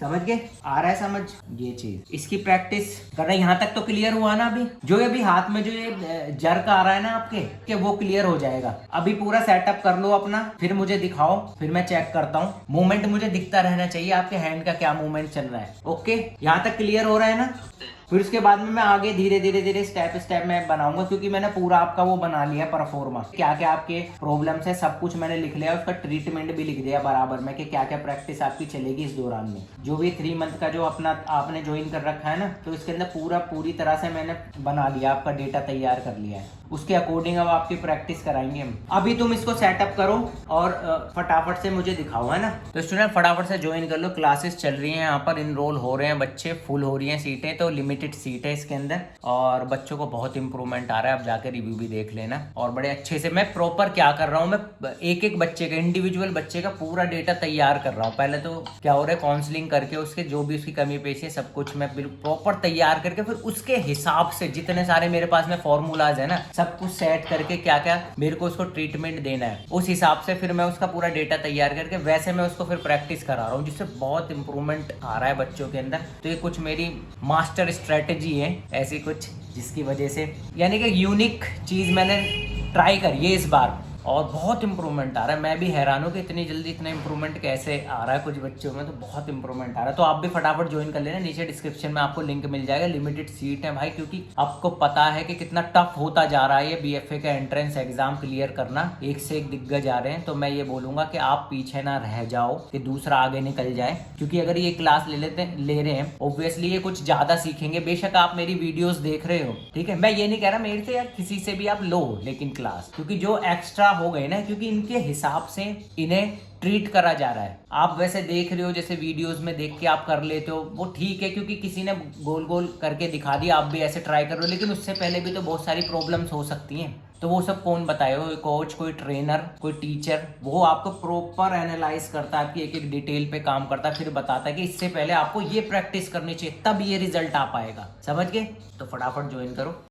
समझ गए? आ रहा है समझ ये चीज? इसकी प्रैक्टिस कर रहे हैं। यहाँ तक तो क्लियर हुआ ना? अभी हाथ में जो ये जर्क आ रहा है ना आपके, कि वो क्लियर हो जाएगा। अभी पूरा सेटअप कर लो अपना, फिर मुझे दिखाओ, फिर मैं चेक करता हूँ। मूवमेंट मुझे दिखता रहना चाहिए, आपके हैंड का क्या मूवमेंट चल रहा है। ओके, यहाँ तक क्लियर हो रहा है ना? फिर उसके बाद में मैं आगे धीरे धीरे स्टेप मैं बनाऊंगा, क्योंकि मैंने पूरा आपका वो बना लिया परफॉर्मा। क्या क्या आपके प्रॉब्लम्स है सब कुछ मैंने लिख लिया, उसका ट्रीटमेंट भी लिख दिया बराबर में, कि क्या क्या प्रैक्टिस आपकी चलेगी इस दौरान में। जो भी 3 मंथ का जो अपना आपने ज्वाइन कर रखा है ना, तो इसके अंदर पूरी तरह से मैंने बना लिया, आपका डेटा तैयार कर लिया है। उसके अकॉर्डिंग अब आपकी प्रैक्टिस कराएंगे हम। अभी तुम इसको सेटअप करो और फटाफट से मुझे दिखाओ, है ना? तो स्टूडेंट फटाफट से ज्वाइन कर लो, क्लासेस चल रही हैं, यहाँ पर इनरोल हो रहे हैं बच्चे, फुल हो रही हैं सीटें, तो लिमिटेड सीट है इसके अंदर, और बच्चों को बहुत इंप्रूवमेंट आ रहा है। अब जाकर रिव्यू भी देख लेना। और बड़े अच्छे से मैं प्रॉपर क्या कर रहा हूँ, मैं एक एक बच्चे का, इंडिविजुअल बच्चे का पूरा डेटा तैयार कर रहा हूँ। पहले तो क्या हो रहा है, काउंसलिंग करके उसके जो भी उसकी कमी पेशी है सब कुछ मैं बिल्कुल प्रॉपर तैयार करके, फिर उसके हिसाब से जितने सारे मेरे पास में फॉर्मूलाज है ना, सब कुछ सेट करके क्या क्या मेरे को उसको ट्रीटमेंट देना है, उस हिसाब से फिर मैं उसका पूरा डेटा तैयार करके वैसे मैं उसको फिर प्रैक्टिस करा रहा हूँ, जिससे बहुत इंप्रूवमेंट आ रहा है बच्चों के अंदर। तो ये कुछ मेरी मास्टर स्ट्रेटेजी है ऐसी कुछ, जिसकी वजह से यानी कि यूनिक चीज़ मैंने ट्राई करी है इस बार, और बहुत इंप्रूवमेंट आ रहा है। मैं भी हैरान हूँ कि इतनी जल्दी इतना इंप्रूवमेंट कैसे आ रहा है कुछ बच्चों में, तो बहुत इंप्रूवमेंट आ रहा है। तो आप भी फटाफट ज्वाइन कर लेना, नीचे डिस्क्रिप्शन में आपको लिंक मिल जाएगा। लिमिटेड सीट है भाई, क्योंकि आपको पता है कि कितना टफ होता जा रहा है ये बीएफए का एंट्रेंस एग्जाम क्लियर करना, एक से एक दिग्गज आ रहे हैं। तो मैं ये बोलूंगा कि आप पीछे ना रह जाओ, कि दूसरा आगे निकल जाए, क्योंकि अगर ये क्लास ले रहे हैं ऑब्वियसली ये कुछ ज्यादा सीखेंगे। बेशक आप मेरी वीडियोस देख रहे हो, ठीक है, मैं ये नहीं कह रहा मेरे से या किसी से भी आप लो, लेकिन क्लास, क्योंकि जो एक्स्ट्रा हो गए ना, क्योंकि इनके हिसाब से इन्हें ट्रीट करा जा रहा है। आप वैसे देख रहे हो, जैसे वीडियोस में देख के आप कर लेते हो, वो ठीक है, क्योंकि किसी ने गोल गोल करके दिखा दिया, आप भी ऐसे ट्राई करो, लेकिन उससे पहले भी तो बहुत सारी प्रॉब्लम्स हो सकती हैं। तो वो सब कौन बताए? कोई कोच, कोई ट्रेनर, कोई टीचर, वो आपको प्रॉपर एनालाइज करता है, आपकी एक एक डिटेल पे काम करता है, फिर बताता है कि इससे पहले आपको ये प्रैक्टिस करनी चाहिए, तब ये रिजल्ट आ पाएगा। समझ गए? तो फटाफट ज्वाइन करो।